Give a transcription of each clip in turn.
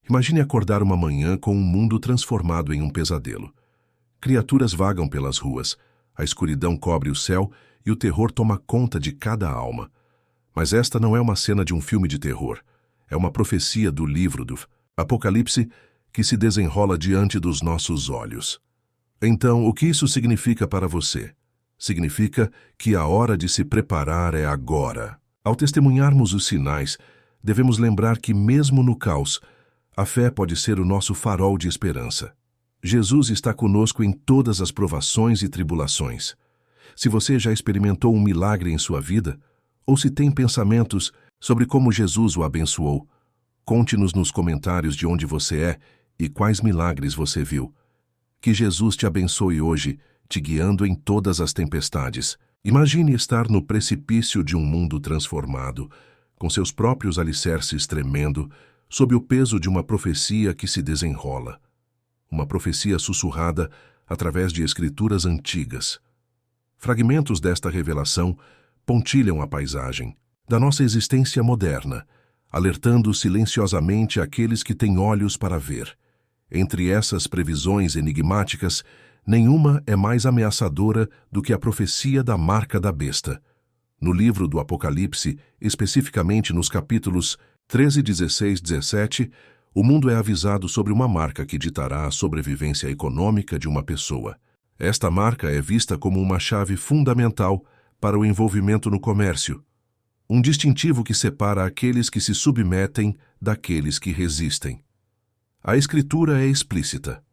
Imagine acordar uma manhã com um mundo transformado em um pesadelo. Criaturas vagam pelas ruas, a escuridão cobre o céu e o terror toma conta de cada alma. Mas esta não é uma cena de um filme de terror. É uma profecia do livro do Apocalipse que se desenrola diante dos nossos olhos. Então, o que isso significa para você? Significa que a hora de se preparar é agora. Ao testemunharmos os sinais, devemos lembrar que mesmo no caos, a fé pode ser o nosso farol de esperança. Jesus está conosco em todas as provações e tribulações. Se você já experimentou um milagre em sua vida, ou se tem pensamentos sobre como Jesus o abençoou, conte-nos nos comentários de onde você é e quais milagres você viu. Que Jesus te abençoe hoje, te guiando em todas as tempestades. Imagine estar no precipício de um mundo transformado, com seus próprios alicerces tremendo, sob o peso de uma profecia que se desenrola. Uma profecia sussurrada através de escrituras antigas. Fragmentos desta revelação pontilham a paisagem da nossa existência moderna, alertando silenciosamente aqueles que têm olhos para ver. Entre essas previsões enigmáticas, nenhuma é mais ameaçadora do que a profecia da marca da besta. No livro do Apocalipse, especificamente nos capítulos 13, 16, 17, o mundo é avisado sobre uma marca que ditará a sobrevivência econômica de uma pessoa. Esta marca é vista como uma chave fundamental para o envolvimento no comércio, um distintivo que separa aqueles que se submetem daqueles que resistem. A Escritura é explícita.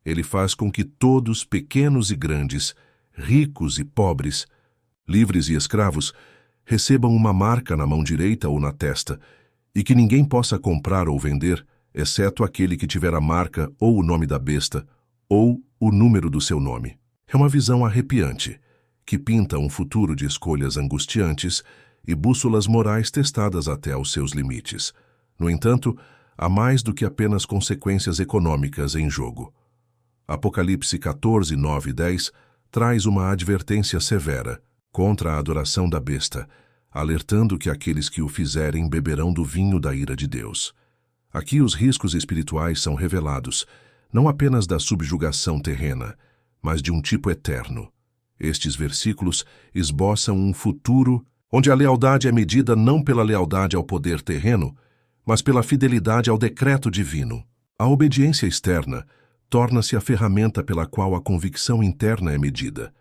Ele faz com que todos, pequenos e grandes, ricos e pobres, livres e escravos, recebam uma marca na mão direita ou na testa, e que ninguém possa comprar ou vender, exceto aquele que tiver a marca ou o nome da besta, ou o número do seu nome. É uma visão arrepiante, que pinta um futuro de escolhas angustiantes e bússolas morais testadas até aos seus limites. No entanto, há mais do que apenas consequências econômicas em jogo. Apocalipse 14, 9 e 10 traz uma advertência severa contra a adoração da besta, alertando que aqueles que o fizerem beberão do vinho da ira de Deus. Aqui os riscos espirituais são revelados, não apenas da subjugação terrena, mas de um tipo eterno. Estes versículos esboçam um futuro onde a lealdade é medida não pela lealdade ao poder terreno, mas pela fidelidade ao decreto divino. A obediência externa torna-se a ferramenta pela qual a convicção interna é medida,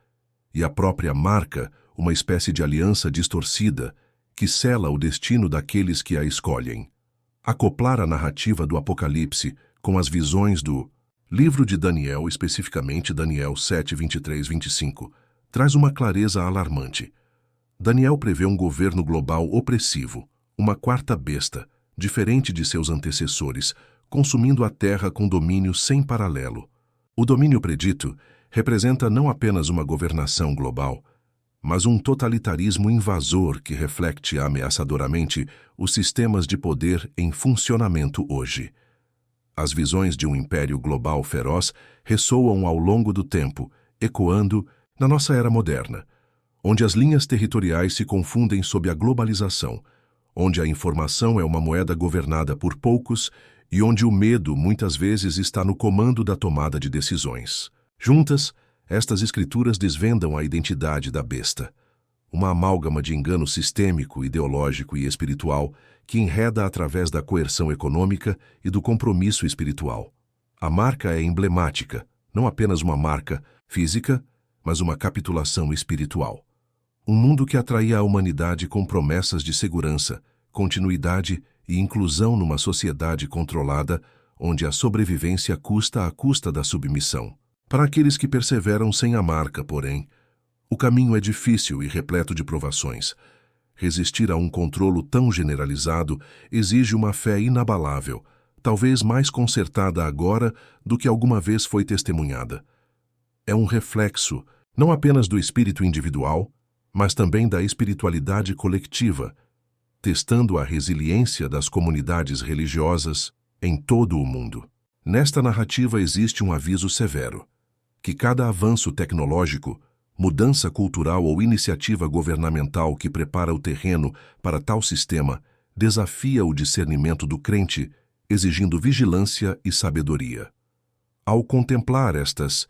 e a própria marca, uma espécie de aliança distorcida que sela o destino daqueles que a escolhem. Acoplar a narrativa do Apocalipse com as visões do livro de Daniel, especificamente Daniel 7, 23, 25, traz uma clareza alarmante. Daniel prevê um governo global opressivo, uma quarta besta, diferente de seus antecessores, consumindo a terra com domínio sem paralelo. O domínio predito representa não apenas uma governação global, mas um totalitarismo invasor que reflete ameaçadoramente os sistemas de poder em funcionamento hoje. As visões de um império global feroz ressoam ao longo do tempo, ecoando na nossa era moderna, onde as linhas territoriais se confundem sob a globalização, onde a informação é uma moeda governada por poucos e onde o medo muitas vezes está no comando da tomada de decisões. Juntas, estas escrituras desvendam a identidade da besta, uma amálgama de engano sistêmico, ideológico e espiritual que enreda através da coerção econômica e do compromisso espiritual. A marca é emblemática, não apenas uma marca física, mas uma capitulação espiritual. Um mundo que atraía a humanidade com promessas de segurança, continuidade e inclusão numa sociedade controlada, onde a sobrevivência custa à custa da submissão. Para aqueles que perseveram sem a marca, porém, o caminho é difícil e repleto de provações. Resistir a um controlo tão generalizado exige uma fé inabalável, talvez mais concertada agora do que alguma vez foi testemunhada. É um reflexo, não apenas do espírito individual, mas também da espiritualidade coletiva, testando a resiliência das comunidades religiosas em todo o mundo. Nesta narrativa existe um aviso severo, que cada avanço tecnológico, mudança cultural ou iniciativa governamental que prepara o terreno para tal sistema desafia o discernimento do crente exigindo vigilância e sabedoria. Ao contemplar estas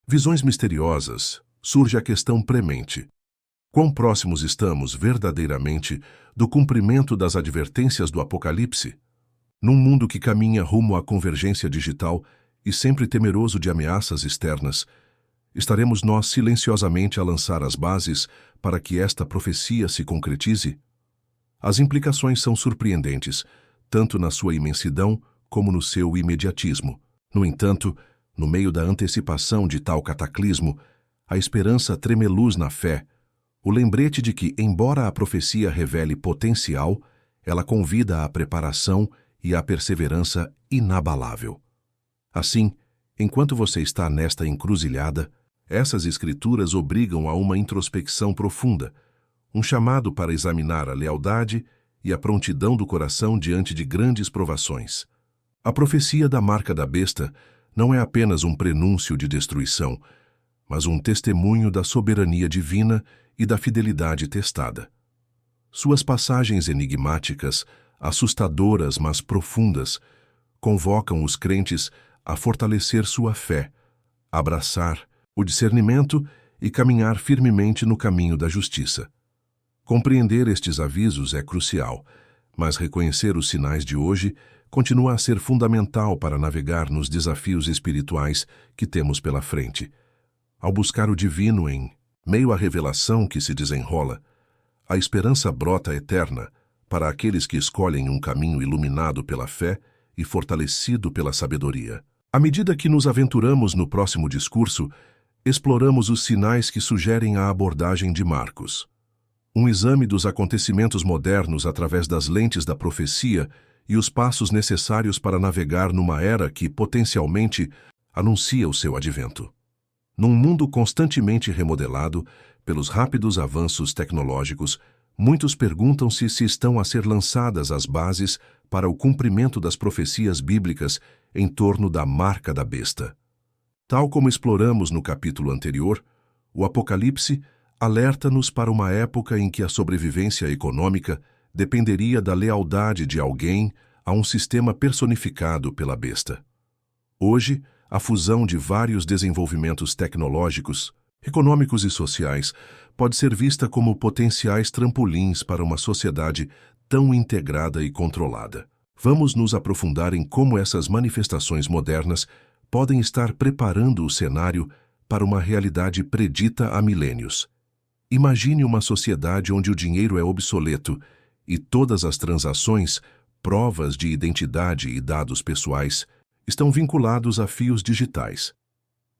visões misteriosas, surge a questão premente: quão próximos estamos verdadeiramente do cumprimento das advertências do Apocalipse? Num mundo que caminha rumo à convergência digital e sempre temeroso de ameaças externas, estaremos nós silenciosamente a lançar as bases para que esta profecia se concretize? As implicações são surpreendentes, tanto na sua imensidão como no seu imediatismo. No entanto, no meio da antecipação de tal cataclismo, a esperança tremeluz na fé, o lembrete de que, embora a profecia revele potencial, ela convida à preparação e à perseverança inabalável. Assim, enquanto você está nesta encruzilhada, essas escrituras obrigam a uma introspecção profunda, um chamado para examinar a lealdade e a prontidão do coração diante de grandes provações. A profecia da marca da besta não é apenas um prenúncio de destruição, mas um testemunho da soberania divina e da fidelidade testada. Suas passagens enigmáticas, assustadoras mas profundas, convocam os crentes a fortalecer sua fé, abraçar o discernimento e caminhar firmemente no caminho da justiça. Compreender estes avisos é crucial, mas reconhecer os sinais de hoje continua a ser fundamental para navegar nos desafios espirituais que temos pela frente. Ao buscar o divino em meio à revelação que se desenrola, a esperança brota eterna para aqueles que escolhem um caminho iluminado pela fé e fortalecido pela sabedoria. À medida que nos aventuramos no próximo discurso, exploramos os sinais que sugerem a abordagem de Marcos. Um exame dos acontecimentos modernos através das lentes da profecia e os passos necessários para navegar numa era que, potencialmente, anuncia o seu advento. Num mundo constantemente remodelado pelos rápidos avanços tecnológicos, muitos perguntam-se se estão a ser lançadas as bases para o cumprimento das profecias bíblicas em torno da marca da besta. Tal como exploramos no capítulo anterior, o Apocalipse alerta-nos para uma época em que a sobrevivência econômica dependeria da lealdade de alguém a um sistema personificado pela besta. Hoje, a fusão de vários desenvolvimentos tecnológicos, econômicos e sociais pode ser vista como potenciais trampolins para uma sociedade tão integrada e controlada. Vamos nos aprofundar em como essas manifestações modernas podem estar preparando o cenário para uma realidade predita há milênios. Imagine uma sociedade onde o dinheiro é obsoleto e todas as transações, provas de identidade e dados pessoais estão vinculados a fios digitais.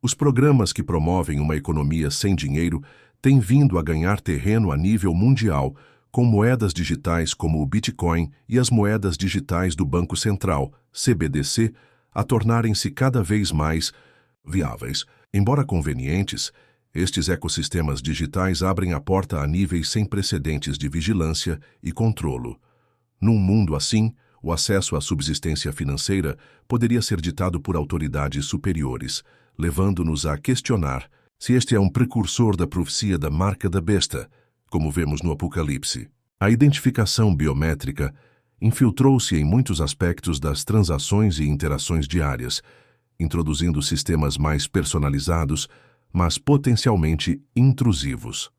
Os programas que promovem uma economia sem dinheiro têm vindo a ganhar terreno a nível mundial, com moedas digitais como o Bitcoin e as moedas digitais do Banco Central, CBDC, a tornarem-se cada vez mais viáveis. Embora convenientes, estes ecossistemas digitais abrem a porta a níveis sem precedentes de vigilância e controlo. Num mundo assim, o acesso à subsistência financeira poderia ser ditado por autoridades superiores, levando-nos a questionar se este é um precursor da profecia da marca da besta, como vemos no Apocalipse. A identificação biométrica infiltrou-se em muitos aspectos das transações e interações diárias, introduzindo sistemas mais personalizados, mas potencialmente intrusivos.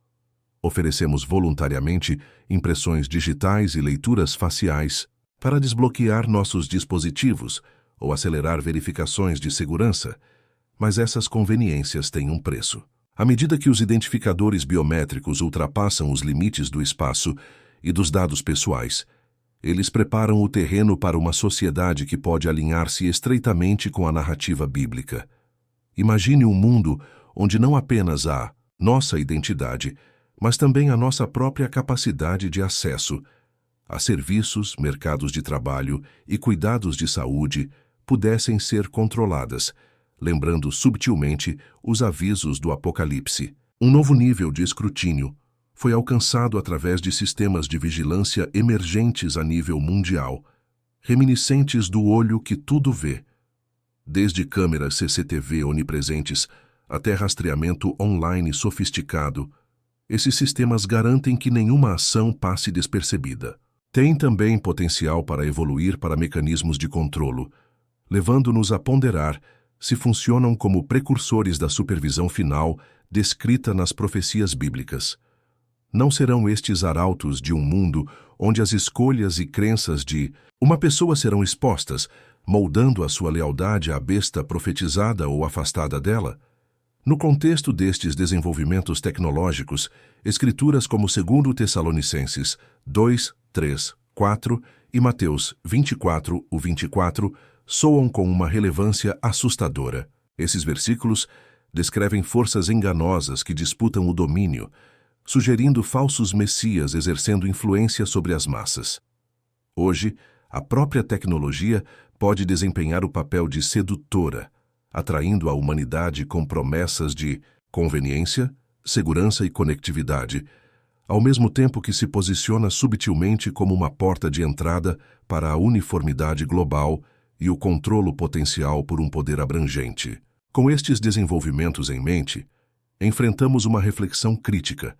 Oferecemos voluntariamente impressões digitais e leituras faciais para desbloquear nossos dispositivos ou acelerar verificações de segurança, mas essas conveniências têm um preço. À medida que os identificadores biométricos ultrapassam os limites do espaço e dos dados pessoais, eles preparam o terreno para uma sociedade que pode alinhar-se estreitamente com a narrativa bíblica. Imagine um mundo onde não apenas há nossa identidade, mas também a nossa própria capacidade de acesso a serviços, mercados de trabalho e cuidados de saúde pudessem ser controladas, lembrando subtilmente os avisos do Apocalipse. Um novo nível de escrutínio foi alcançado através de sistemas de vigilância emergentes a nível mundial, reminiscentes do olho que tudo vê, desde câmeras CCTV onipresentes até rastreamento online sofisticado. Esses sistemas garantem que nenhuma ação passe despercebida. Tem também potencial para evoluir para mecanismos de controlo, levando-nos a ponderar se funcionam como precursores da supervisão final descrita nas profecias bíblicas. Não serão estes arautos de um mundo onde as escolhas e crenças de uma pessoa serão expostas, moldando a sua lealdade à besta profetizada ou afastada dela? No contexto destes desenvolvimentos tecnológicos, escrituras como 2 Tessalonicenses 2, 3, 4 e Mateus 24, o 24, soam com uma relevância assustadora. Esses versículos descrevem forças enganosas que disputam o domínio, sugerindo falsos messias exercendo influência sobre as massas. Hoje, a própria tecnologia pode desempenhar o papel de sedutora, atraindo a humanidade com promessas de conveniência, segurança e conectividade, ao mesmo tempo que se posiciona subtilmente como uma porta de entrada para a uniformidade global e o controlo potencial por um poder abrangente. Com estes desenvolvimentos em mente, enfrentamos uma reflexão crítica.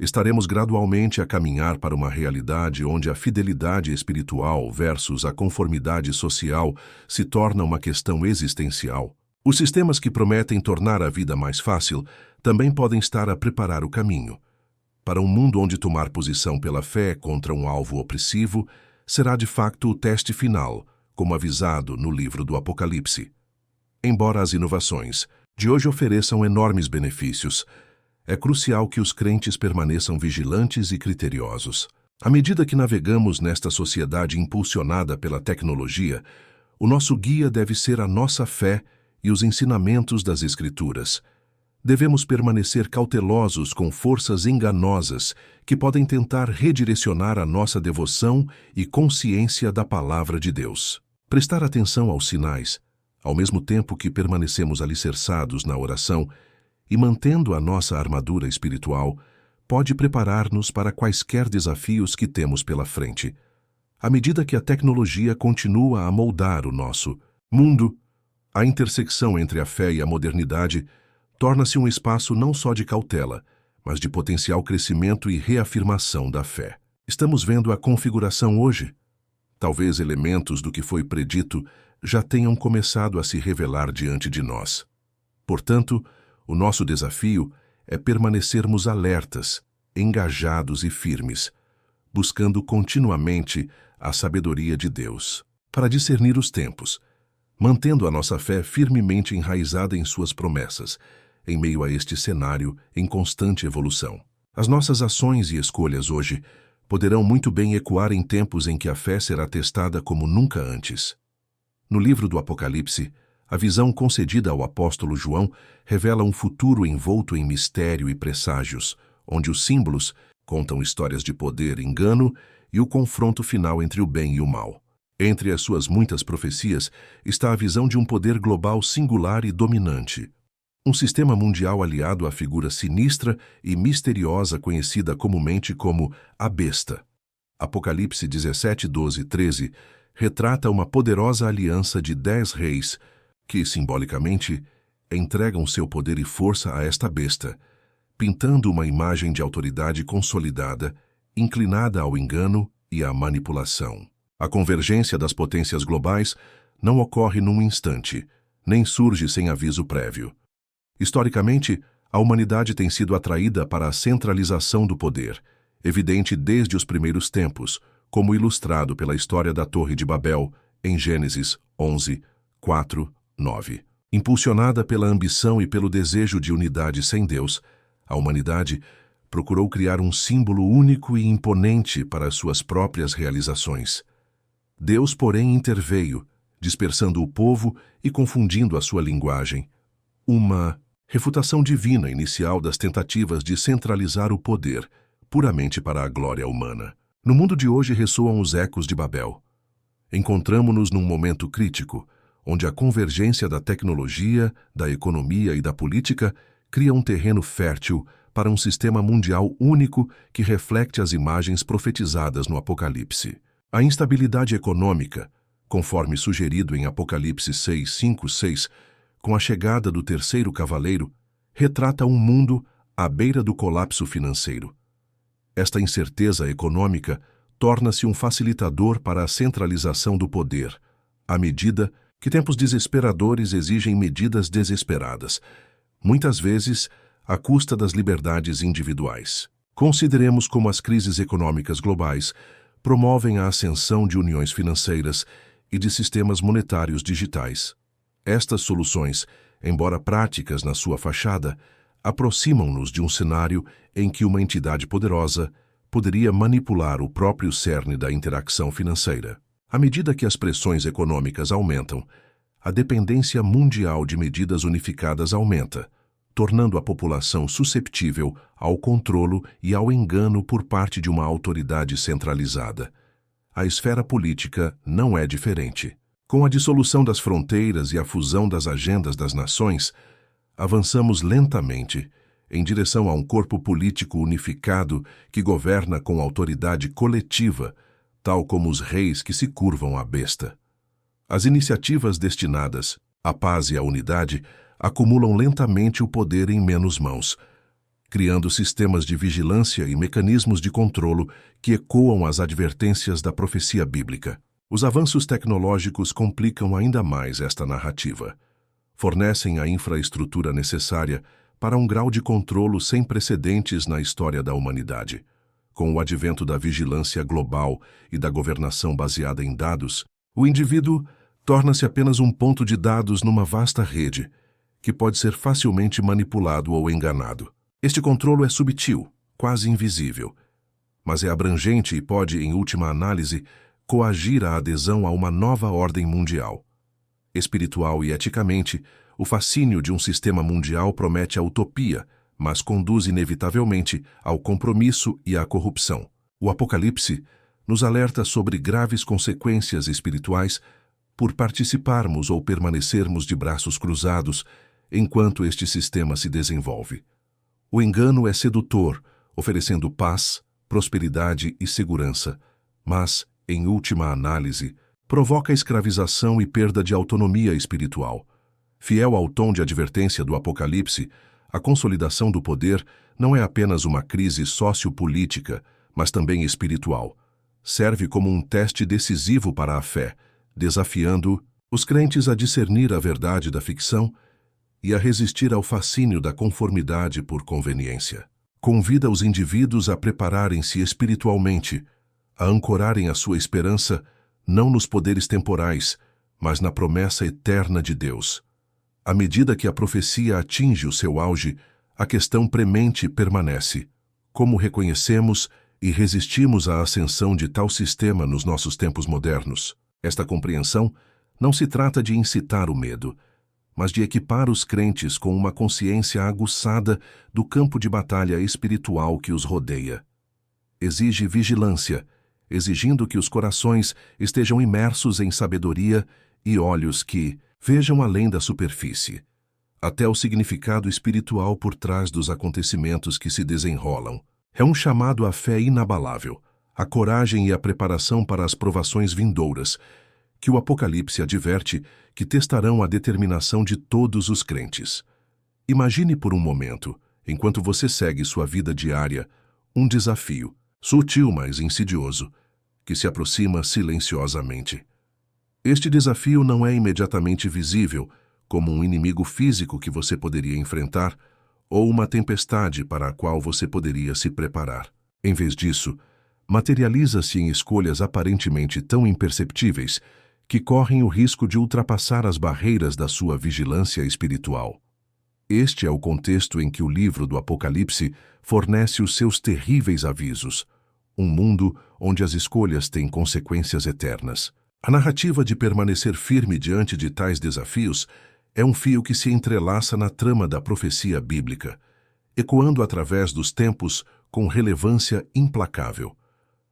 Estaremos gradualmente a caminhar para uma realidade onde a fidelidade espiritual versus a conformidade social se torna uma questão existencial. Os sistemas que prometem tornar a vida mais fácil também podem estar a preparar o caminho. Para um mundo onde tomar posição pela fé contra um alvo opressivo será de facto o teste final, como avisado no livro do Apocalipse. Embora as inovações de hoje ofereçam enormes benefícios, é crucial que os crentes permaneçam vigilantes e criteriosos. À medida que navegamos nesta sociedade impulsionada pela tecnologia, o nosso guia deve ser a nossa fé e os ensinamentos das Escrituras. Devemos permanecer cautelosos com forças enganosas que podem tentar redirecionar a nossa devoção e consciência da Palavra de Deus. Prestar atenção aos sinais, ao mesmo tempo que permanecemos alicerçados na oração e mantendo a nossa armadura espiritual, pode preparar-nos para quaisquer desafios que temos pela frente. À medida que a tecnologia continua a moldar o nosso mundo, a intersecção entre a fé e a modernidade torna-se um espaço não só de cautela, mas de potencial crescimento e reafirmação da fé. Estamos vendo a configuração hoje. Talvez elementos do que foi predito já tenham começado a se revelar diante de nós. Portanto, o nosso desafio é permanecermos alertas, engajados e firmes, buscando continuamente a sabedoria de Deus, para discernir os tempos, mantendo a nossa fé firmemente enraizada em suas promessas, em meio a este cenário em constante evolução. As nossas ações e escolhas hoje poderão muito bem ecoar em tempos em que a fé será testada como nunca antes. No livro do Apocalipse, a visão concedida ao apóstolo João revela um futuro envolto em mistério e presságios, onde os símbolos contam histórias de poder, engano e o confronto final entre o bem e o mal. Entre as suas muitas profecias está a visão de um poder global singular e dominante. Um sistema mundial aliado à figura sinistra e misteriosa conhecida comumente como a Besta. Apocalipse 17, 12 e 13 retrata uma poderosa aliança de 10 reis que, simbolicamente, entregam seu poder e força a esta besta, pintando uma imagem de autoridade consolidada, inclinada ao engano e à manipulação. A convergência das potências globais não ocorre num instante, nem surge sem aviso prévio. Historicamente, a humanidade tem sido atraída para a centralização do poder, evidente desde os primeiros tempos, como ilustrado pela história da Torre de Babel, em Gênesis 11, 4, 9. Impulsionada pela ambição e pelo desejo de unidade sem Deus, a humanidade procurou criar um símbolo único e imponente para suas próprias realizações. Deus, porém, interveio, dispersando o povo e confundindo a sua linguagem. Uma refutação divina inicial das tentativas de centralizar o poder, puramente para a glória humana. No mundo de hoje ressoam os ecos de Babel. Encontramo-nos num momento crítico, onde a convergência da tecnologia, da economia e da política cria um terreno fértil para um sistema mundial único que reflete as imagens profetizadas no Apocalipse. A instabilidade econômica, conforme sugerido em Apocalipse 6, 5, 6, com a chegada do terceiro cavaleiro, retrata um mundo à beira do colapso financeiro. Esta incerteza econômica torna-se um facilitador para a centralização do poder, à medida que tempos desesperadores exigem medidas desesperadas, muitas vezes à custa das liberdades individuais. Consideremos como as crises econômicas globais promovem a ascensão de uniões financeiras e de sistemas monetários digitais. Estas soluções, embora práticas na sua fachada, aproximam-nos de um cenário em que uma entidade poderosa poderia manipular o próprio cerne da interação financeira. À medida que as pressões econômicas aumentam, a dependência mundial de medidas unificadas aumenta, tornando a população susceptível ao controlo e ao engano por parte de uma autoridade centralizada. A esfera política não é diferente. Com a dissolução das fronteiras e a fusão das agendas das nações, avançamos lentamente em direção a um corpo político unificado que governa com autoridade coletiva, tal como os reis que se curvam à besta. As iniciativas destinadas à paz e à unidade acumulam lentamente o poder em menos mãos, criando sistemas de vigilância e mecanismos de controlo que ecoam as advertências da profecia bíblica. Os avanços tecnológicos complicam ainda mais esta narrativa. Fornecem a infraestrutura necessária para um grau de controlo sem precedentes na história da humanidade. Com o advento da vigilância global e da governação baseada em dados, o indivíduo torna-se apenas um ponto de dados numa vasta rede, que pode ser facilmente manipulado ou enganado. Este controle é subtil, quase invisível, mas é abrangente e pode, em última análise, coagir a adesão a uma nova ordem mundial. Espiritual e eticamente, o fascínio de um sistema mundial promete a utopia, mas conduz inevitavelmente ao compromisso e à corrupção. O Apocalipse nos alerta sobre graves consequências espirituais por participarmos ou permanecermos de braços cruzados enquanto este sistema se desenvolve. O engano é sedutor, oferecendo paz, prosperidade e segurança, mas, em última análise, provoca escravização e perda de autonomia espiritual. Fiel ao tom de advertência do Apocalipse, a consolidação do poder não é apenas uma crise sociopolítica, mas também espiritual. Serve como um teste decisivo para a fé, desafiando os crentes a discernir a verdade da ficção e a resistir ao fascínio da conformidade por conveniência. Convida os indivíduos a prepararem-se espiritualmente, a ancorarem a sua esperança não nos poderes temporais, mas na promessa eterna de Deus. À medida que a profecia atinge o seu auge, a questão premente permanece: como reconhecemos e resistimos à ascensão de tal sistema nos nossos tempos modernos? Esta compreensão não se trata de incitar o medo, mas de equipar os crentes com uma consciência aguçada do campo de batalha espiritual que os rodeia. Exige vigilância, exigindo que os corações estejam imersos em sabedoria e olhos que vejam além da superfície, até o significado espiritual por trás dos acontecimentos que se desenrolam. É um chamado à fé inabalável, à coragem e à preparação para as provações vindouras, que o Apocalipse adverte que testarão a determinação de todos os crentes. Imagine por um momento, enquanto você segue sua vida diária, um desafio, sutil mas insidioso, que se aproxima silenciosamente. Este desafio não é imediatamente visível, como um inimigo físico que você poderia enfrentar ou uma tempestade para a qual você poderia se preparar. Em vez disso, materializa-se em escolhas aparentemente tão imperceptíveis que correm o risco de ultrapassar as barreiras da sua vigilância espiritual. Este é o contexto em que o livro do Apocalipse fornece os seus terríveis avisos, um mundo onde as escolhas têm consequências eternas. A narrativa de permanecer firme diante de tais desafios é um fio que se entrelaça na trama da profecia bíblica, ecoando através dos tempos com relevância implacável.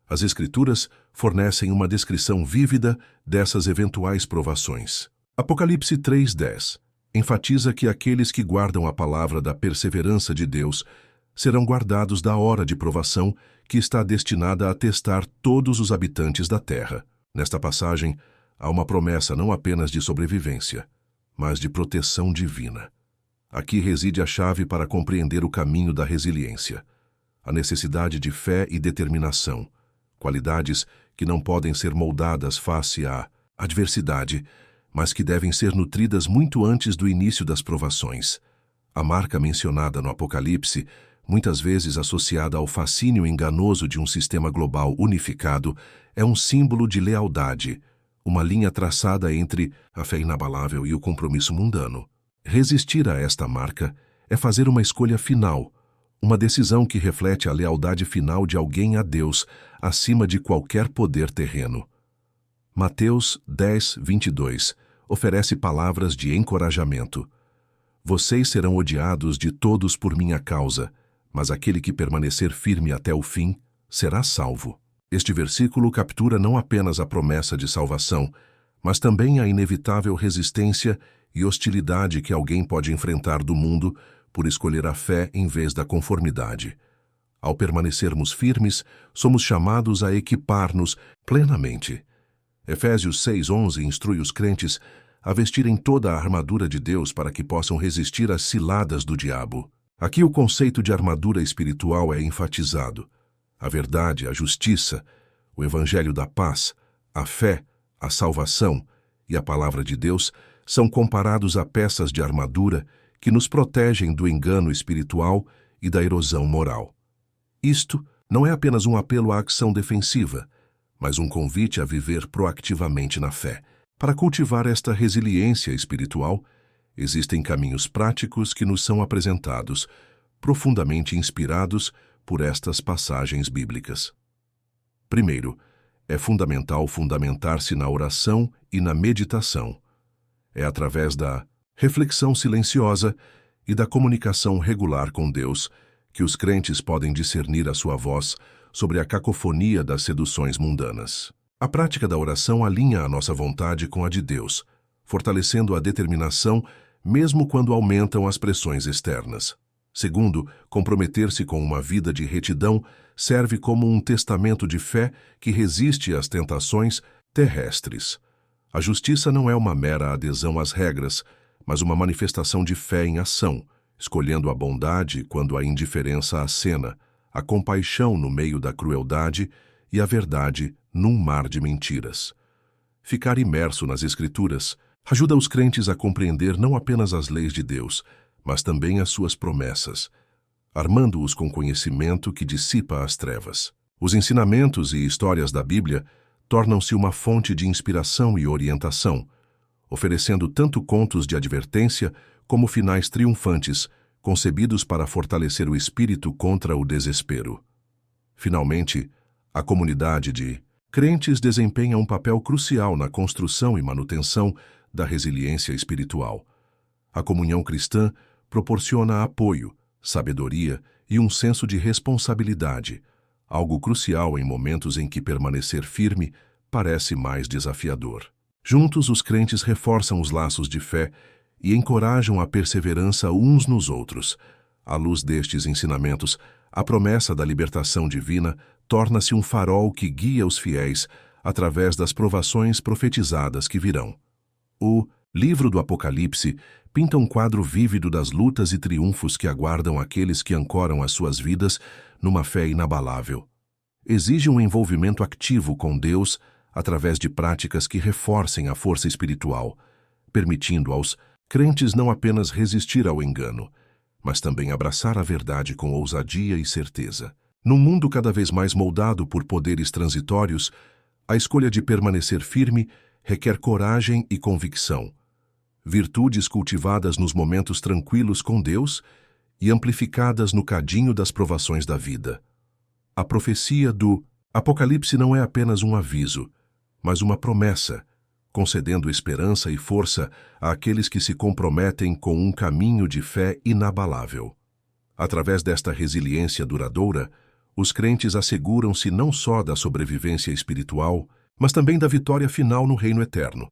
As Escrituras fornecem uma descrição vívida dessas eventuais provações. Apocalipse 3:10 enfatiza que aqueles que guardam a palavra da perseverança de Deus serão guardados da hora de provação que está destinada a testar todos os habitantes da terra. Nesta passagem, há uma promessa não apenas de sobrevivência, mas de proteção divina. Aqui reside a chave para compreender o caminho da resiliência, a necessidade de fé e determinação, qualidades que não podem ser moldadas face à adversidade, mas que devem ser nutridas muito antes do início das provações. A marca mencionada no Apocalipse, muitas vezes associada ao fascínio enganoso de um sistema global unificado, é um símbolo de lealdade, uma linha traçada entre a fé inabalável e o compromisso mundano. Resistir a esta marca é fazer uma escolha final, uma decisão que reflete a lealdade final de alguém a Deus, acima de qualquer poder terreno. Mateus 10, 22 oferece palavras de encorajamento. Vocês serão odiados de todos por minha causa, mas aquele que permanecer firme até o fim será salvo. Este versículo captura não apenas a promessa de salvação, mas também a inevitável resistência e hostilidade que alguém pode enfrentar do mundo por escolher a fé em vez da conformidade. Ao permanecermos firmes, somos chamados a equipar-nos plenamente. Efésios 6:11 instrui os crentes a vestirem toda a armadura de Deus para que possam resistir às ciladas do diabo. Aqui o conceito de armadura espiritual é enfatizado. A verdade, a justiça, o evangelho da paz, a fé, a salvação e a palavra de Deus são comparados a peças de armadura que nos protegem do engano espiritual e da erosão moral. Isto não é apenas um apelo à ação defensiva, mas um convite a viver proativamente na fé. Para cultivar esta resiliência espiritual, existem caminhos práticos que nos são apresentados, profundamente inspirados por estas passagens bíblicas. Primeiro, é fundamental fundamentar-se na oração e na meditação. É através da reflexão silenciosa e da comunicação regular com Deus que os crentes podem discernir a sua voz sobre a cacofonia das seduções mundanas. A prática da oração alinha a nossa vontade com a de Deus, fortalecendo a determinação mesmo quando aumentam as pressões externas. Segundo, comprometer-se com uma vida de retidão serve como um testamento de fé que resiste às tentações terrestres. A justiça não é uma mera adesão às regras, mas uma manifestação de fé em ação, escolhendo a bondade quando a indiferença acena, a compaixão no meio da crueldade e a verdade num mar de mentiras. Ficar imerso nas Escrituras ajuda os crentes a compreender não apenas as leis de Deus, mas também as suas promessas, armando-os com conhecimento que dissipa as trevas. Os ensinamentos e histórias da Bíblia tornam-se uma fonte de inspiração e orientação, oferecendo tanto contos de advertência como finais triunfantes, concebidos para fortalecer o espírito contra o desespero. Finalmente, a comunidade de crentes desempenha um papel crucial na construção e manutenção da resiliência espiritual. A comunhão cristã proporciona apoio, sabedoria e um senso de responsabilidade, algo crucial em momentos em que permanecer firme parece mais desafiador. Juntos, os crentes reforçam os laços de fé e encorajam a perseverança uns nos outros. À luz destes ensinamentos, a promessa da libertação divina torna-se um farol que guia os fiéis através das provações profetizadas que virão. O livro do Apocalipse pinta um quadro vívido das lutas e triunfos que aguardam aqueles que ancoram as suas vidas numa fé inabalável. Exige um envolvimento ativo com Deus através de práticas que reforcem a força espiritual, permitindo aos crentes não apenas resistir ao engano, mas também abraçar a verdade com ousadia e certeza. Num mundo cada vez mais moldado por poderes transitórios, a escolha de permanecer firme requer coragem e convicção, virtudes cultivadas nos momentos tranquilos com Deus e amplificadas no cadinho das provações da vida. A profecia do Apocalipse não é apenas um aviso, mas uma promessa, concedendo esperança e força àqueles que se comprometem com um caminho de fé inabalável. Através desta resiliência duradoura, os crentes asseguram-se não só da sobrevivência espiritual, mas também da vitória final no reino eterno.